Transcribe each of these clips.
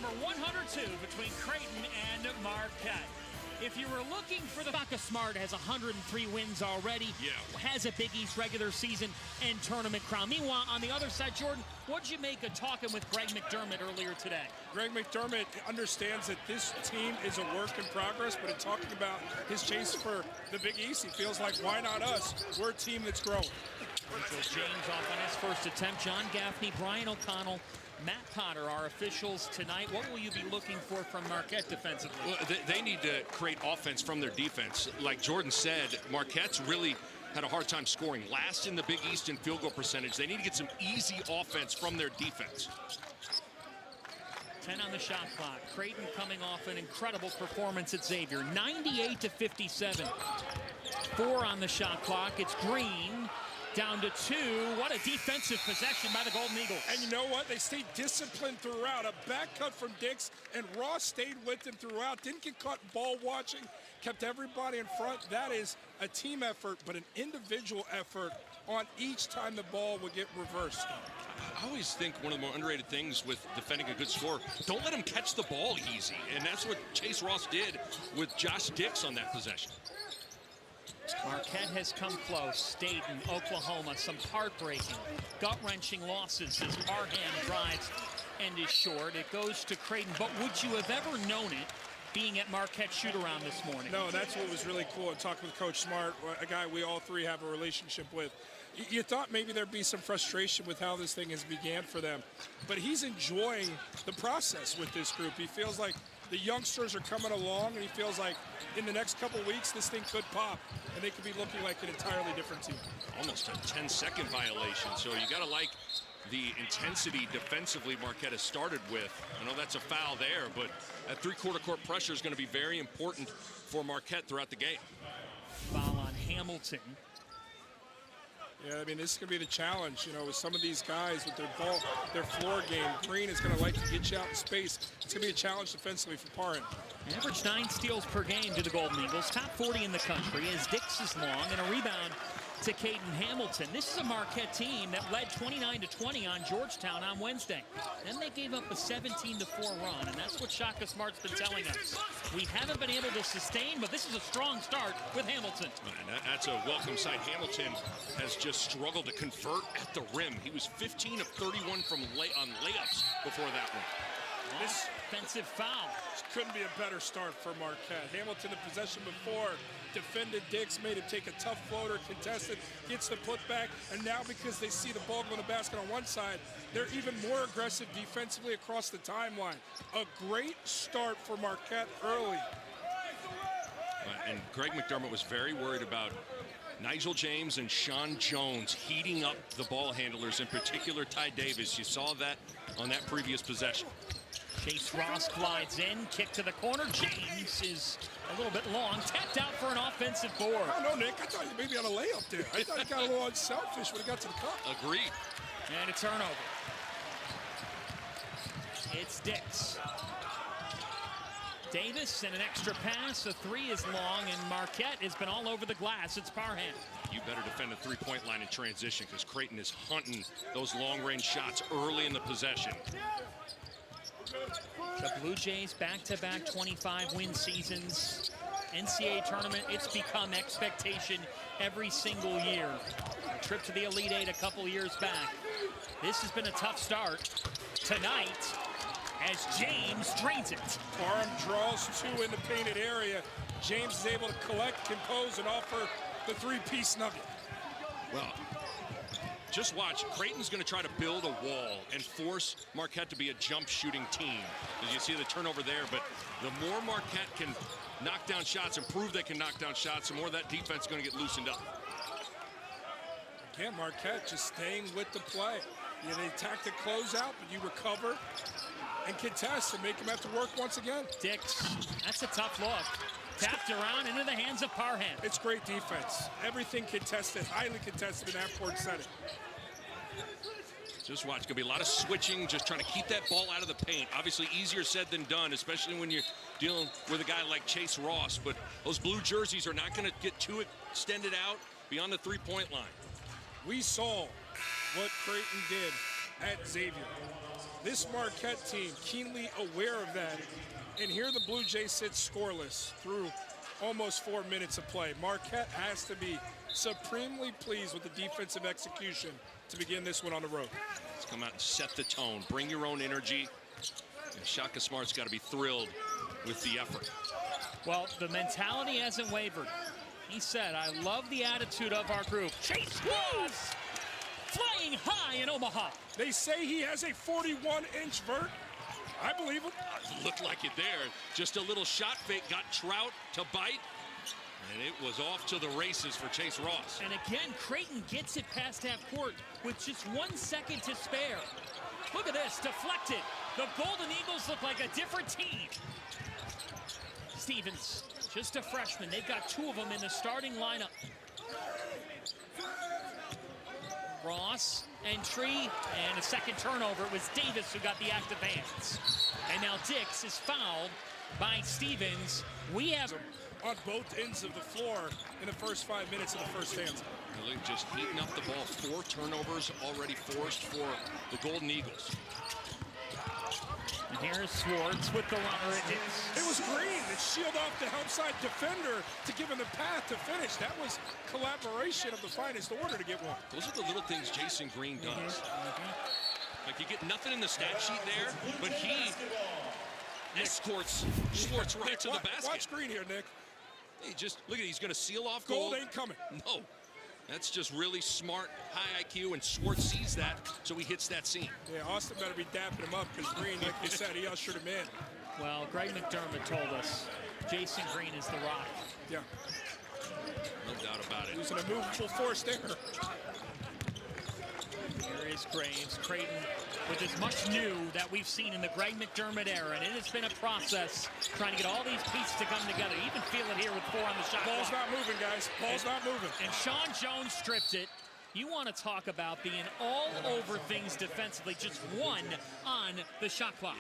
number 102 between Creighton and Marquette. If you were looking for the Shaka Smart has 103 wins already, has a Big East regular season and tournament crown. Meanwhile, on the other side, Jordan, what'd you make of talking with Greg McDermott earlier today? Greg McDermott understands that this team is a work in progress, but in talking about his chase for the Big East, he feels like, why not us? We're a team that's growing. James off on his first attempt. John Gaffney, Brian O'Connell, Matt Potter, our officials tonight. What will you be looking for from Marquette defensively? Well, they need to create offense from their defense. Like Jordan said, Marquette's really had a hard time scoring. Last in the Big East in field goal percentage. They need to get some easy offense from their defense. 10 on the shot clock. Creighton coming off an incredible performance at Xavier. 98-57. 4 on the shot clock. It's Green. Down to 2. What a defensive possession by the Golden Eagles. And you know what? They stayed disciplined throughout. A back cut from Dix, and Ross stayed with him throughout. Didn't get caught ball watching. Kept everybody in front. That is a team effort, but an individual effort on each time the ball would get reversed. I always think one of the more underrated things with defending a good scorer, don't let him catch the ball easy. And that's what Chase Ross did with Josh Dix on that possession. Marquette has come close. Dayton, Oklahoma, some heartbreaking, gut-wrenching losses as Parham drives and is short. It goes to Creighton. But would you have ever known it being at Marquette shoot-around this morning? No, that's what was really cool. I talked with Coach Smart, a guy we all three have a relationship with. You thought maybe there'd be some frustration with how this thing has began for them. But he's enjoying the process with this group. He feels like the youngsters are coming along, and he feels like in the next couple weeks, this thing could pop, and they could be looking like an entirely different team. Almost a 10-second violation, so you got to like the intensity defensively Marquette has started with. I know that's a foul there, but that three-quarter court pressure is going to be very important for Marquette throughout the game. Foul on Hamilton. Yeah, I mean, this is going to be the challenge, you know, with some of these guys with their ball, their floor game. Green is going to like to get you out in space. It's going to be a challenge defensively for Parham. Average 9 steals per game to the Golden Eagles. Top 40 in the country as Dix is long, and a rebound to Creighton Hamilton. This is a Marquette team that led 29-20 on Georgetown on Wednesday. Then they gave up a 17-4 run, and that's what Shaka Smart's been telling us. We haven't been able to sustain, but this is a strong start with Hamilton. And that's a welcome sight. Hamilton has just struggled to convert at the rim. He was 15 of 31 from on layups before that one. This offensive foul. This couldn't be a better start for Marquette. Hamilton in possession before, defended Dix, made him take a tough floater, contested, gets the putback, and now because they see the ball go in the basket on one side, they're even more aggressive defensively across the timeline. A great start for Marquette early. And Greg McDermott was very worried about Nigel James and Sean Jones heating up the ball handlers, in particular Ty Davis. You saw that on that previous possession. Chase Ross glides in, kick to the corner. James is a little bit long, tapped out for an offensive board. Oh, no, Nick, I thought you maybe on a layup there. I thought he got a little unselfish when he got to the cup. Agreed. And a turnover. It's Dix. Davis and an extra pass. A 3 is long, and Marquette has been all over the glass. It's Parham. You better defend the three-point line in transition because Creighton is hunting those long-range shots early in the possession. The Blue Jays back-to-back 25-win seasons. NCAA tournament, it's become expectation every single year. A trip to the Elite Eight a couple years back. This has been a tough start tonight as James drains it. Parham draws 2 in the painted area. James is able to collect, compose, and offer the three-piece nugget. Well, just watch. Creighton's going to try to build a wall and force Marquette to be a jump shooting team. As you see the turnover there, but the more Marquette can knock down shots and prove they can knock down shots, the more that defense is going to get loosened up. Again, Marquette just staying with the play. You know, they attack the closeout, but you recover and contest and make them have to work once again. Dix, that's a tough look. Tapped around into the hands of Parham. It's great defense. Everything contested, highly contested in that court setting. Just watch. It's going to be a lot of switching, just trying to keep that ball out of the paint. Obviously easier said than done, especially when you're dealing with a guy like Chase Ross. But those blue jerseys are not going to get too extended out beyond the three-point line. We saw what Creighton did at Xavier. This Marquette team keenly aware of that, and here the Blue Jays sit scoreless through almost 4 minutes of play. Marquette has to be supremely pleased with the defensive execution to begin this one on the road. Let's come out and set the tone. Bring your own energy. And Shaka Smart's got to be thrilled with the effort. Well, the mentality hasn't wavered. He said, I love the attitude of our group. Chase Ross flying high in Omaha. They say he has a 41-inch vert. I believe him. Looked like it there. Just a little shot fake got Trout to bite. And it was off to the races for Chase Ross. And again, Creighton gets it past half court with just 1 second to spare. Look at this, deflected. The Golden Eagles look like a different team. Stevens, just a freshman. They've got 2 of them in the starting lineup. Ross, entry, and a second turnover. It was Davis who got the active hands. And now Dix is fouled by Stevens. We have on both ends of the floor in the first 5 minutes of the first stanza. Really just heating up the ball. 4 turnovers already forced for the Golden Eagles. And here's Swartz with the runner at Dix. It was Green that shielded off the help side defender to give him the path to finish. That was collaboration of the finest order to get one. Those are the little things Jason Green does. Like, you get nothing in the stat sheet there, but he escorts Swartz right to the basket. Watch Green here, Nick. Hey, just look at it. He's going to seal off Gold ain't coming. No. That's just really smart, high IQ, and Swartz sees that, so he hits that seam. Yeah, Austin better be dapping him up because Green, like you said, he ushered him in. Well, Greg McDermott told us Jason Green is the rock. Yeah. No doubt about it. He's an immovable force there. Here is Graves. Creighton with as much new that we've seen in the Greg McDermott era, and it has been a process trying to get all these pieces to come together. You can feel it here with 4 on the shot Ball's clock. not moving, guys. Ball's not moving. And Sean Jones stripped it. You want to talk about being all over things defensively, just 1 on the shot clock.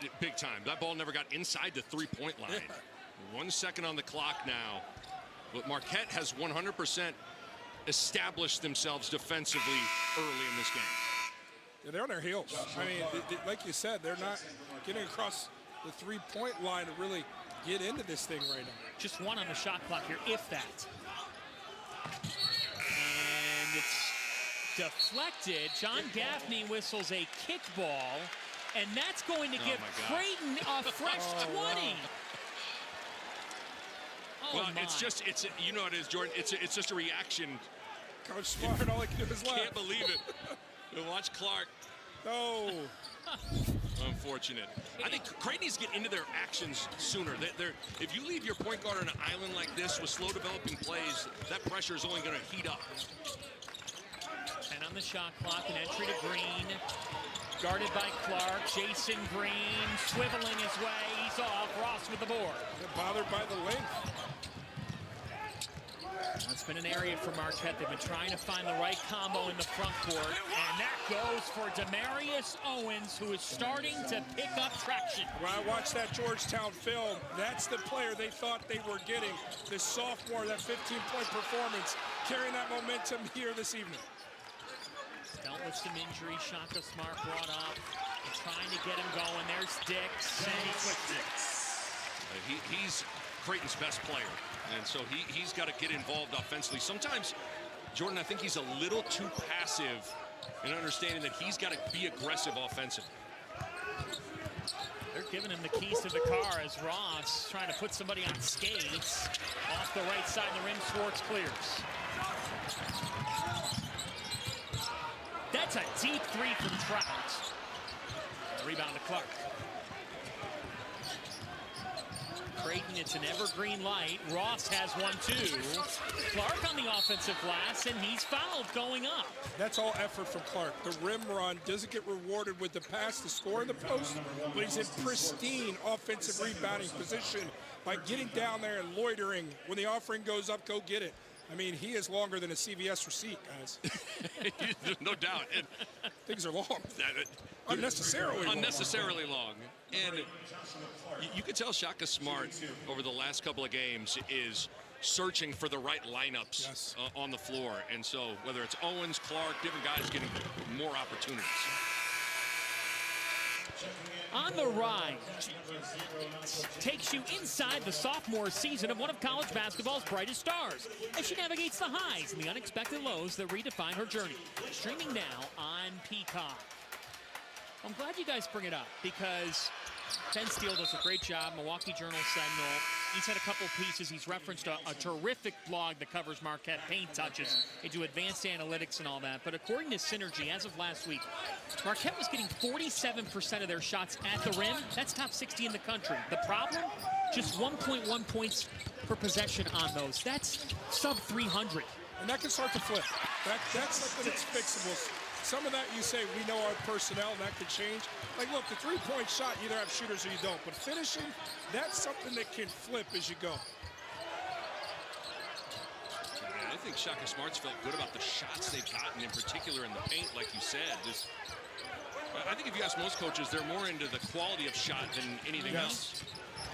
Yeah, big time. That ball never got inside the three-point line. 1 second on the clock now. But Marquette has 100% established themselves defensively early in this game. Yeah, they're on their heels. I mean, like you said, they're not getting across the three-point line to really get into this thing right now. Just 1 on the shot clock here, if that. And it's deflected. John Gaffney whistles a kickball, and that's going to give Creighton a fresh 20. Wow. Oh, well, my. it's you know what it is, Jordan. It's just a reaction. Coach Smart, all he can do is laugh. Can't believe it. And watch Clark. No. Unfortunate. I think Creighton needs to get into their actions sooner. If you leave your point guard on an island like this with slow developing plays, that pressure is only going to heat up. 10 on the shot clock, an entry to Green. Guarded by Clark. Jason Green swiveling his way. He's off. Ross with the board. They're bothered by the length. That's been an area for Marquette. They've been trying to find the right combo in the front court. And that goes for Demarius Owens, who is starting to pick up traction. When I watched that Georgetown film, that's the player they thought they were getting. This sophomore, that 15-point performance, carrying that momentum here this evening. Dealt with some injury. Shaka Smart brought up. And trying to get him going. There's Dix, and he switched it. He's Creighton's best player. And so he's got to get involved offensively. Sometimes, Jordan, I think he's a little too passive in understanding that he's got to be aggressive offensively. They're giving him the keys to the car as Ross trying to put somebody on skates. Off the right side of the rim, Swartz clears. That's a deep 3 from Trout. Rebound to Clark. Creighton, it's an evergreen light. Ross has 1, too. Clark on the offensive glass, and he's fouled going up. That's all effort from Clark. The rim run doesn't get rewarded with the pass to score in the post, but he's in pristine offensive rebounding position by getting down there and loitering. When the offering goes up, go get it. I mean, he is longer than a CVS receipt, guys. No doubt. And things are long. Unnecessarily long. And you can tell Shaka Smart over the last couple of games is searching for the right lineups on the floor. And so whether it's Owens, Clark, different guys getting more opportunities. On the ride, takes you inside the sophomore season of one of college basketball's brightest stars as she navigates the highs and the unexpected lows that redefine her journey. Streaming now on Peacock. I'm glad you guys bring it up because Ken Steele does a great job. Milwaukee Journal-Sentinel. He's had a couple pieces. He's referenced a terrific blog that covers Marquette paint touches. They do advanced analytics and all that. But according to Synergy, as of last week, Marquette was getting 47% of their shots at the rim. That's top 60 in the country. The problem? Just 1.1 points per possession on those. That's sub 300. And that can start to flip. That's something that's fixable. Some of that you say, we know our personnel, and that could change. Like, look, the three-point shot, you either have shooters or you don't. But finishing, that's something that can flip as you go. I think Shaka Smart's felt good about the shots they've gotten, in particular in the paint, like you said. I think if you ask most coaches, they're more into the quality of shot than anything else.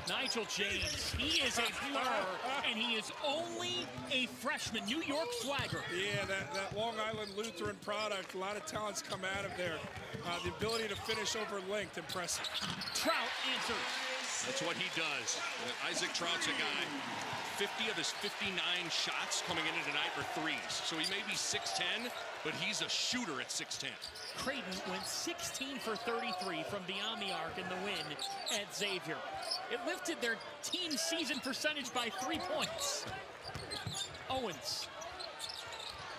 Nigel James, he is a blur, and he is only a freshman. New York swagger. Yeah, that Long Island Lutheran product, a lot of talents come out of there. The ability to finish over length, impressive. Trout answers. That's what he does. Isaac Trout's a guy. 50 of his 59 shots coming into tonight are threes. So he may be 6'10", but he's a shooter at 6'10". Creighton went 16 for 33 from beyond the arc in the win at Xavier. It lifted their team season percentage by 3 points. Owens.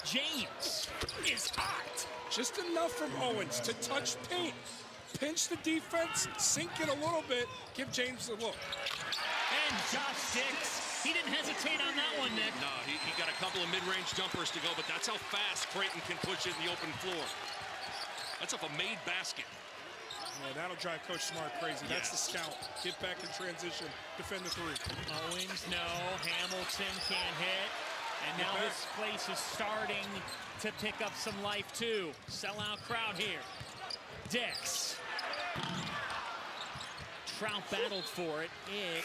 James is hot. Just enough from Owens to touch paint. Pinch the defense, sink it a little bit, give James a look. And Josh Dix, he didn't hesitate on that one, Nick. No, he got a couple of mid-range jumpers to go, but that's how fast Creighton can push it in the open floor. That's off a made basket. Well, that'll drive Coach Smart crazy. That's the scout. Get back in transition, defend the three. Owens, no. Hamilton can't hit. And now this place is starting to pick up some life, too. Sellout crowd here. Dix. Trout battled for it. It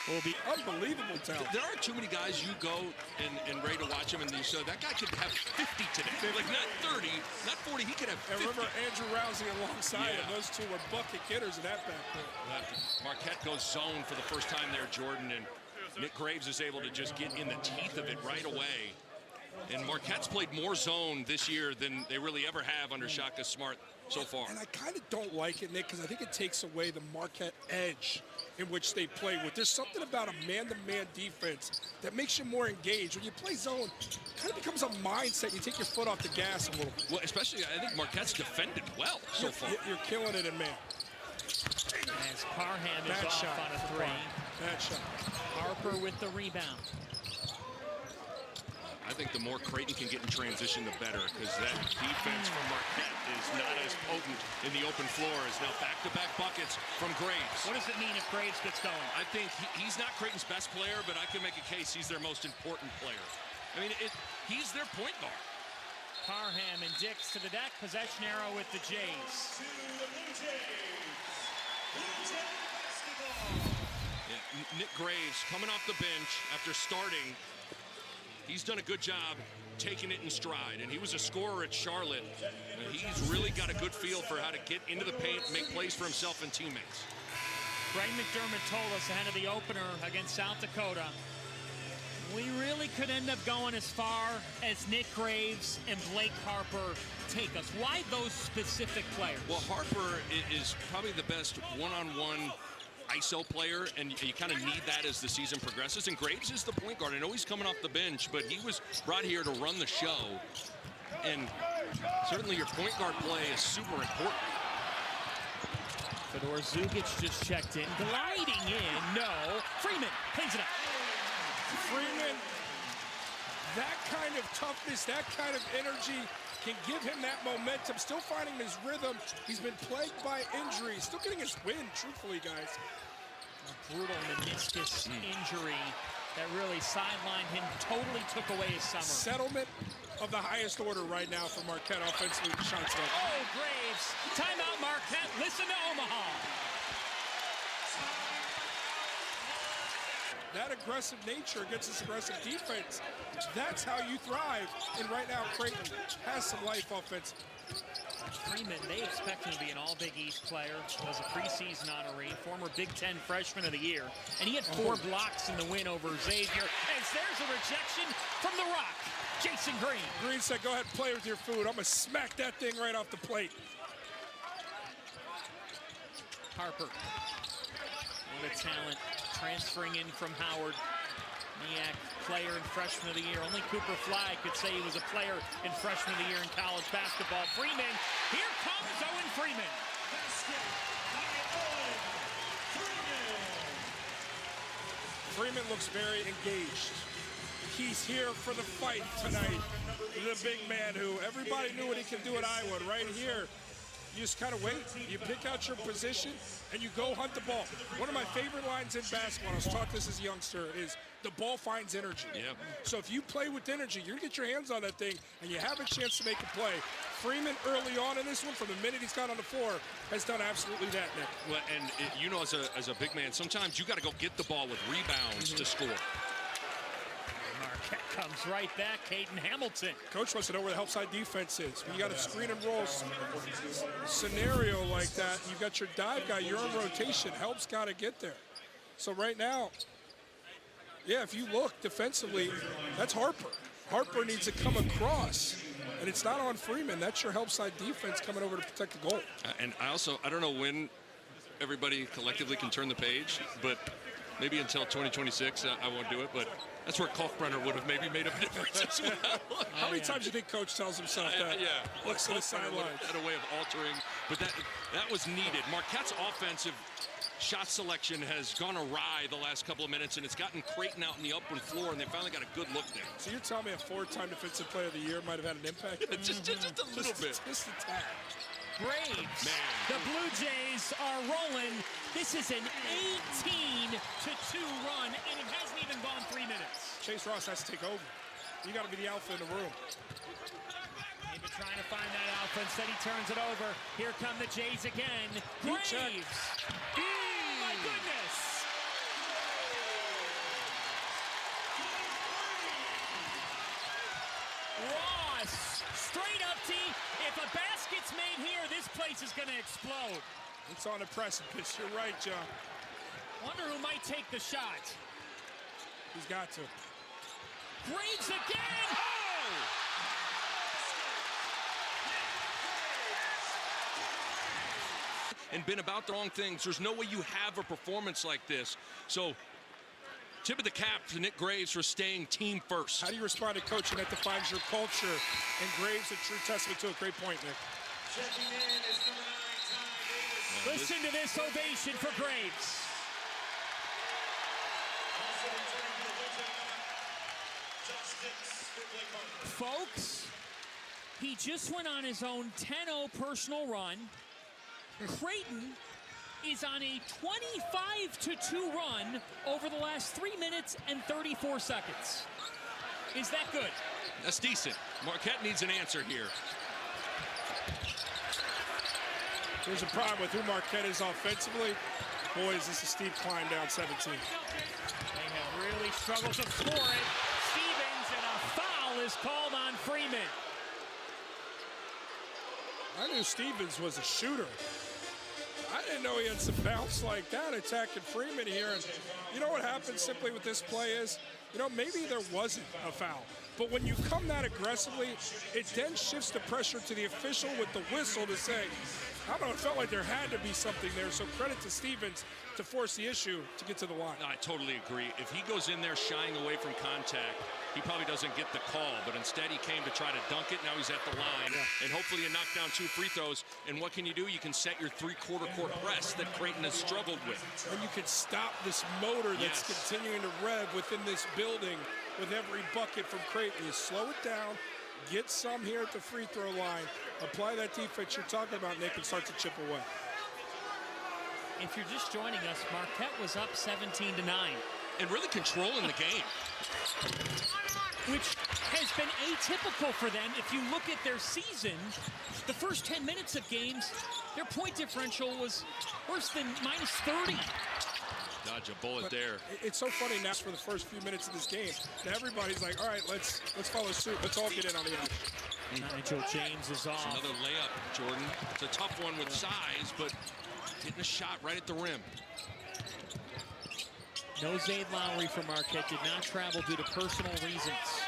will be unbelievable talent. There are too many guys you go and ready to watch him, and you say that guy could have 50 today. 50. Like not 30, not 40. He could have 50. And remember Andrew Rousey alongside him. Those two were bucket getters in that backcourt. Marquette goes zone for the first time there, Jordan, and Nick Graves is able to just get in the teeth of it right away. And Marquette's played more zone this year than they really ever have under Shaka Smart so far. And I kind of don't like it, Nick, because I think it takes away the Marquette edge in which they play with. There's something about a man-to-man defense that makes you more engaged. When you play zone, it kind of becomes a mindset. You take your foot off the gas a little bit. Well, especially, I think Marquette's defended well so far. You're killing it in man. As Parham is off on a three. Bad shot. Harper with the rebound. I think the more Creighton can get in transition, the better, because that defense from Marquette is not as potent in the open floor as now back-to-back buckets from Graves. What does it mean if Graves gets going? I think he's not Creighton's best player, but I can make a case he's their most important player. I mean, he's their point guard. Parham and Dix to the deck. Possession arrow with the Jays. Yeah, Nick Graves coming off the bench after starting. He's done a good job taking it in stride, and he was a scorer at Charlotte. And he's really got a good feel for how to get into the paint, make plays for himself and teammates. Greg McDermott told us ahead of the opener against South Dakota, we really could end up going as far as Nick Graves and Blake Harper take us. Why those specific players? Well, Harper is probably the best one-on-one ISO player, and you kind of need that as the season progresses. And Graves is the point guard. I know he's coming off the bench, but he was brought here to run the show. And certainly your point guard play is super important. Fedor Zugic just checked in. Gliding in. No. Freeman cleans it up. Freeman, that kind of toughness, that kind of energy can give him that momentum. Still finding his rhythm. He's been plagued by injuries. Still getting his win, truthfully, guys. A brutal meniscus injury that really sidelined him, totally took away his summer. Settlement of the highest order right now for Marquette offensively. Shots up. Oh, Graves. Timeout, Marquette. Listen to Omaha. That aggressive nature against this aggressive defense, that's how you thrive. And right now, Creighton has some life offense. Freeman, they expect him to be an all-Big East player, was a preseason honoree, former Big Ten Freshman of the Year, and he had 4 blocks in the win over Xavier. As there's a rejection from the Rock, Jason Green. Green said, go ahead and play with your food. I'm going to smack that thing right off the plate. Harper, what a talent, transferring in from Howard. MEAC player and freshman of the year. Only Cooper Fly could say he was a player and freshman of the year in college basketball. Freeman, here comes Owen Freeman. Freeman looks very engaged. He's here for the fight tonight. The big man who everybody knew what he could do at Iowa. Right here, you just kind of wait. You pick out your position, and you go hunt the ball. One of my favorite lines in basketball, I was taught this as a youngster, is the ball finds energy. Yeah. So if you play with energy, you're going to get your hands on that thing, and you have a chance to make a play. Freeman, early on in this one, from the minute he's got on the floor, has done absolutely that, Nick. Well, and you know, as a big man, sometimes you got to go get the ball with rebounds to score. Marquette comes right back. Creighton Hamilton. Coach wants to know where the help side defense is. When you got a screen and roll scenario like that, you've got your dive guy, you're on rotation. Help's got to get there. So right now, yeah, if you look defensively, that's Harper. Harper needs to come across, and it's not on Freeman. That's your help side defense coming over to protect the goal. And I don't know when everybody collectively can turn the page, but maybe until 2026 I won't do it, but that's where Kalkbrenner would have maybe made a difference as well. How many times do you think Coach tells himself that? Yeah. Looks to the sidelines. Had a way of altering, but that was needed. Marquette's offensive shot selection has gone awry the last couple of minutes, and it's gotten Creighton out in the open floor, and they finally got a good look there. So you're telling me a 4-time defensive player of the year might have had an impact? just a little bit. Just a tad. Braves. Man. The Blue Jays are rolling. This is an 18-2 run, and it hasn't even gone 3 minutes. Chase Ross has to take over. You got to be the alpha in the room. They've been trying to find that alpha. Instead, he turns it over. Here come the Jays again. Braves. Oh, my goodness. Ross, straight up T. If a basket's made here, this place is going to explode. It's on the precipice. You're right, John. Wonder who might take the shot. He's got to. Braves again. Oh! And been about the wrong things. There's no way you have a performance like this. So, tip of the cap to Nick Graves for staying team first. How do you respond to coaching that defines your culture? And Graves, a true testament to a great point, Nick. Checking in is number 9, Ty Davis. Listen to this ovation for Graves. Also returning to the Blue Jay lineup, Josh Dix for Blake Harper. Folks, he just went on his own 10-0 personal run. Creighton is on a 25-2 run over the last 3 minutes and 34 seconds. Is that good? That's decent. Marquette needs an answer here. There's a problem with who Marquette is offensively. Boys, this is Steve Klein down 17. They have really struggled to score it. Stevens, and a foul is called on Freeman. I knew Stevens was a shooter. I didn't know he had some bounce like that attacking Freeman here. And you know what happens simply with this play is, you know, maybe there wasn't a foul. But when you come that aggressively, it then shifts the pressure to the official with the whistle to say, I don't know, it felt like there had to be something there. So credit to Stevens to force the issue to get to the line. I totally agree. If he goes in there shying away from contact, he probably doesn't get the call, but instead he came to try to dunk it. Now he's at the line, and hopefully you knock down 2 free throws. And what can you do? You can set your 3/4 court press that Creighton has struggled with. And you can stop this motor that's continuing to rev within this building with every bucket from Creighton. You slow it down, get some here at the free throw line, apply that defense you're talking about, Nick, and start to chip away. If you're just joining us, Marquette was up 17-9. And really controlling the game. Which has been atypical for them. If you look at their season, the first 10 minutes of games, their point differential was worse than -30. Dodge a bullet there. It's so funny now for the first few minutes of this game. Everybody's like, all right, let's follow suit. Let's all get in on the action. Nigel James is off. It's another layup, Jordan. It's a tough one with size, but hitting a shot right at the rim. No Zayd Lowry for Marquette. Did not travel due to personal reasons.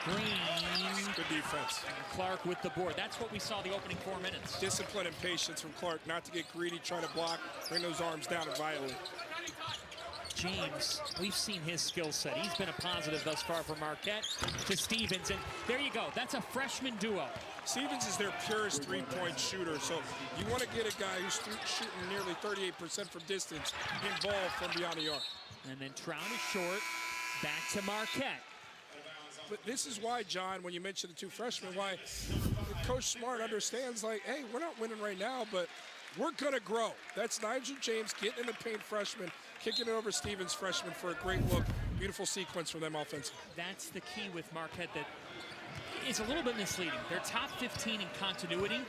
Green. Good defense. Clark with the board. That's what we saw the opening 4 minutes. Discipline and patience from Clark, not to get greedy, trying to block, bring those arms down and violate. James, we've seen his skill set. He's been a positive thus far for Marquette. To Stevens, and there you go. That's a freshman duo. Stevens is their purest three-point shooter, so you want to get a guy who's shooting nearly 38% from distance involved from beyond the arc. And then Trout is short. Back to Marquette. But this is why, John, when you mentioned the two freshmen, why Coach Smart understands, like, hey, we're not winning right now, but we're going to grow. That's Nigel James getting in the paint, freshman, kicking it over Stevens, freshman, for a great look. Beautiful sequence from them offensively. That's the key with Marquette that is a little bit misleading. They're top 15 in continuity,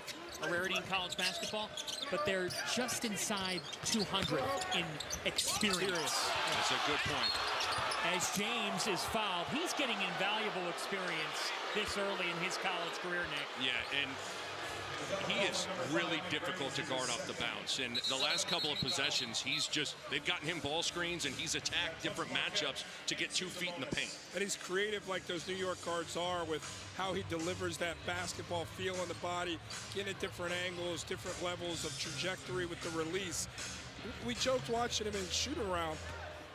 a rarity in college basketball, but they're just inside 200 in experience. That's a good point. As James is fouled, he's getting invaluable experience this early in his college career, Nick. Yeah, and he is really difficult to guard off the bounce. And the last couple of possessions, they've gotten him ball screens, and he's attacked different matchups to get 2 feet in the paint. And he's creative like those New York guards are with how he delivers that basketball feel on the body, getting at different angles, different levels of trajectory with the release. We joked watching him in shoot around.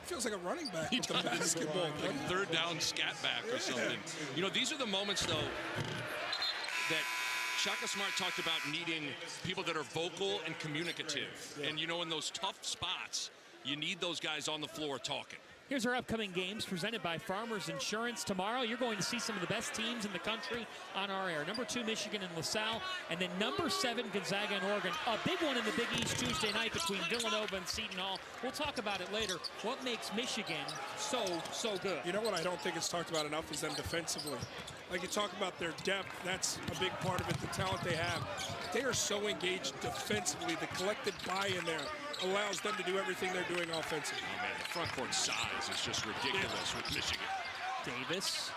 Feels like a running back with the basketball. Like third down scat back or something. You know, these are the moments, though, that Shaka Smart talked about needing people that are vocal and communicative. And, you know, in those tough spots, you need those guys on the floor talking. Here's our upcoming games presented by Farmers Insurance. Tomorrow, you're going to see some of the best teams in the country on our air. Number 2, Michigan and LaSalle, and then number 7, Gonzaga and Oregon. A big one in the Big East Tuesday night between Villanova and Seton Hall. We'll talk about it later. What makes Michigan so good? You know what I don't think it's talked about enough is them defensively. Like, you talk about their depth, that's a big part of it, the talent they have. They are so engaged defensively. The collective buy-in there allows them to do everything they're doing offensively. Oh, man, the front court size is just ridiculous with Michigan. Davis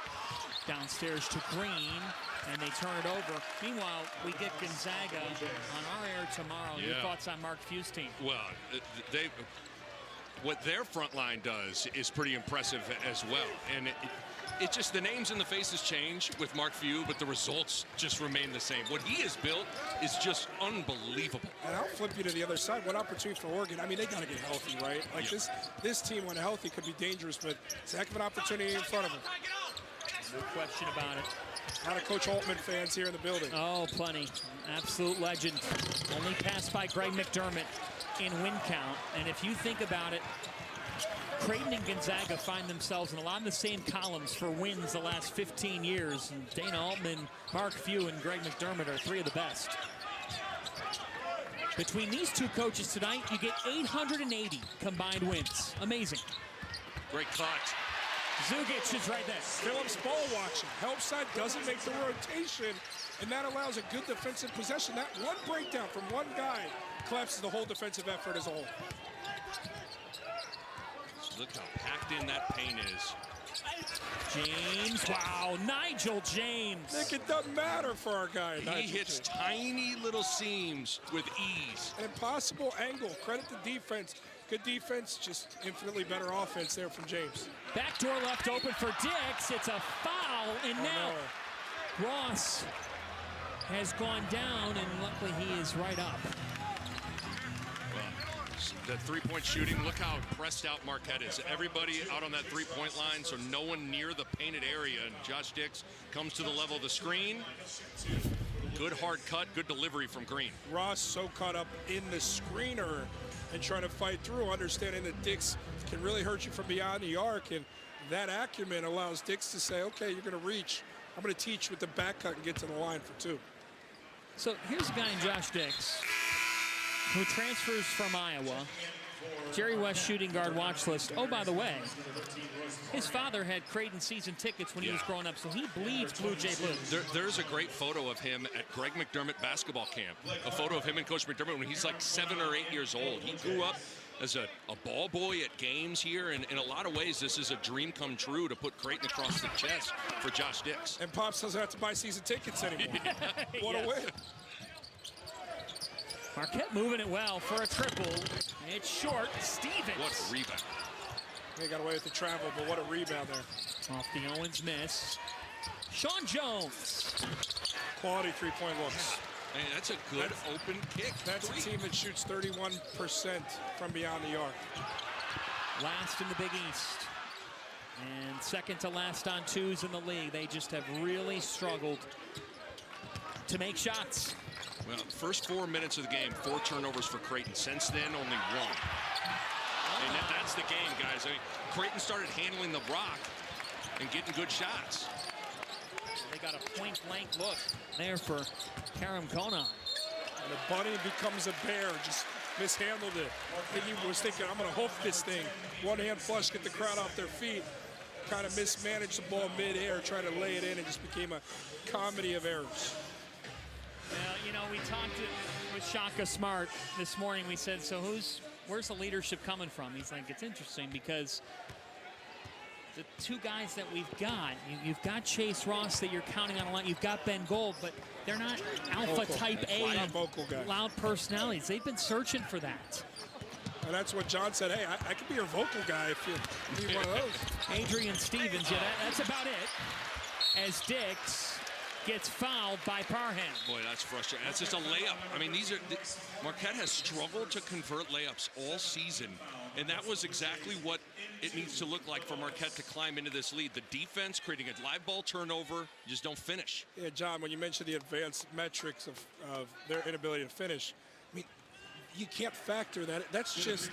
downstairs to Green, and they turn it over. Meanwhile, we get Gonzaga on our air tomorrow. Yeah. Your thoughts on Mark Few's team? Well, what their front line does is pretty impressive as well. And it just, the names and the faces change with Mark Few, but the results just remain the same. What he has built is just unbelievable. And I'll flip you to the other side. What opportunity for Oregon? I mean, they got to get healthy, right? Like, this team, when healthy, could be dangerous, but it's a heck of an opportunity in front of them. No question about it. A lot of Coach Altman fans here in the building. Oh, plenty. Absolute legend. Only passed by Greg McDermott in win count. And if you think about it, Creighton and Gonzaga find themselves in a lot of the same columns for wins the last 15 years. And Dana Altman, Mark Few, and Greg McDermott are 3 of the best. Between these two coaches tonight, you get 880 combined wins. Amazing. Great cut. Zugic is right there. Phillips ball watching. Help side doesn't make the rotation, and that allows a good defensive possession. That one breakdown from one guy collapses the whole defensive effort as a whole. Look how packed in that paint is. James, wow, Nigel James. Nick, it doesn't matter for our guy. He hits tiny little seams with ease. An impossible angle. Credit the defense. Good defense, just infinitely better offense there from James. Back door left open for Dix. It's a foul, and now Ross has gone down, and luckily he is right up. The three-point shooting, look how pressed out Marquette is. Everybody out on that three-point line, so no one near the painted area. And Josh Dix comes to the level of the screen. Good hard cut, good delivery from Green. Ross so caught up in the screener and trying to fight through, understanding that Dix can really hurt you from beyond the arc. And that acumen allows Dix to say, okay, you're going to reach. I'm going to teach with the back cut and get to the line for 2. So here's a guy in Josh Dix who transfers from Iowa, Jerry West shooting guard watch list. Oh, by the way, his father had Creighton season tickets when he was growing up, so he bleeds Blue Jay blues. There's a great photo of him at Greg McDermott basketball camp. A photo of him and Coach McDermott when he's like 7 or 8 years old. He grew up as a ball boy at games here, and in a lot of ways, this is a dream come true to put Creighton across the chest for Josh Dix. And Pops doesn't have to buy season tickets anymore. What a win. Marquette moving it well for a triple. It's short. Stevens. What a rebound. They got away with the travel, but what a rebound there. Off the Owens miss. Sean Jones. Quality three-point looks. Man, that's a good open kick. That's a team that shoots 31% from beyond the arc. Last in the Big East. And second to last on twos in the league. They just have really struggled to make shots. Well, first 4 minutes of the game, 4 turnovers for Creighton. Since then, only 1. And that's the game, guys. I mean, Creighton started handling the rock and getting good shots. They got a point-blank look there for Karam Konan. And the bunny becomes a bear, just mishandled it. He was thinking, I'm going to hoof this thing. One-hand flush, get the crowd off their feet. Kind of mismanaged the ball mid-air, trying to lay it in, and just became a comedy of errors. Well, you know, we talked with Shaka Smart this morning. We said, so where's the leadership coming from? He's like, it's interesting because the 2 guys that we've got, you've got Chase Ross that you're counting on a lot. You've got Ben Gold, but they're not alpha type A loud personalities. They've been searching for that. And that's what John said. Hey, I could be your vocal guy if you need one of those. Adrian Stevens, yeah, that's about it. As Dix gets fouled by Parham. Boy, that's frustrating. That's just a layup. I mean, Marquette has struggled to convert layups all season, and that was exactly what it needs to look like for Marquette to climb into this lead. The defense creating a live ball turnover, you just don't finish. Yeah, John, when you mentioned the advanced metrics of their inability to finish, I mean, you can't factor that. That's just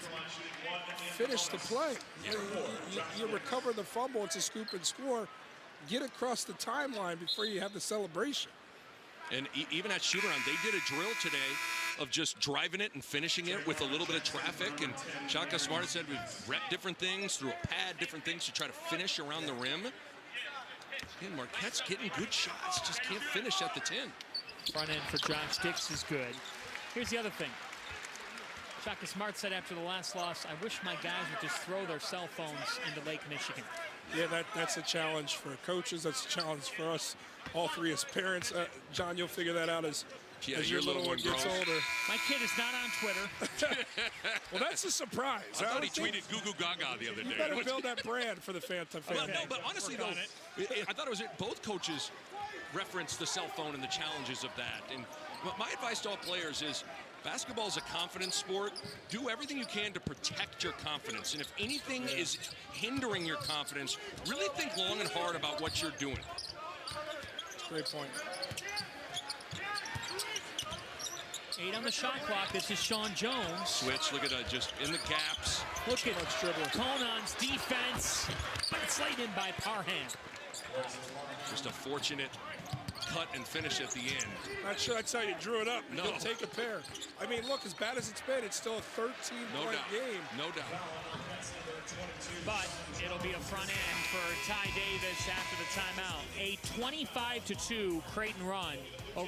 finish the play. You recover the fumble, it's a scoop and score. Get across the timeline before you have the celebration. And even at shoot-around, they did a drill today of just driving it and finishing it with a little bit of traffic. And Shaka Smart said we've repped different things, through a pad, different things to try to finish around the rim. And Marquette's getting good shots, just can't finish at the 10. Front end for Josh Dix is good. Here's the other thing. Shaka Smart said after the last loss, I wish my guys would just throw their cell phones into Lake Michigan. Yeah, that's a challenge for coaches. That's a challenge for us, all 3 as parents. John, you'll figure that out as your little one gets older. My kid is not on Twitter. Well, that's a surprise. I thought he tweeted Goo Goo Gaga the other day. You better build that brand for the Phantom fan. Well, no, but honestly, though, I thought it was both coaches referenced the cell phone and the challenges of that. And my advice to all players is, basketball is a confidence sport. Do everything you can to protect your confidence. And if anything is hindering your confidence, really think long and hard about what you're doing. Great point. 8 on the shot clock. This is Sean Jones. Switch, look at just in the gaps. Look at Conan's defense. But it's laid in by Parham. Just a fortunate cut and finish at the end. Not sure that's how you drew it up. No. You'll take a pair. I mean, look, as bad as it's been, it's still a 13-point game. No doubt. But it'll be a front end for Ty Davis after the timeout. A 25-2 Creighton run over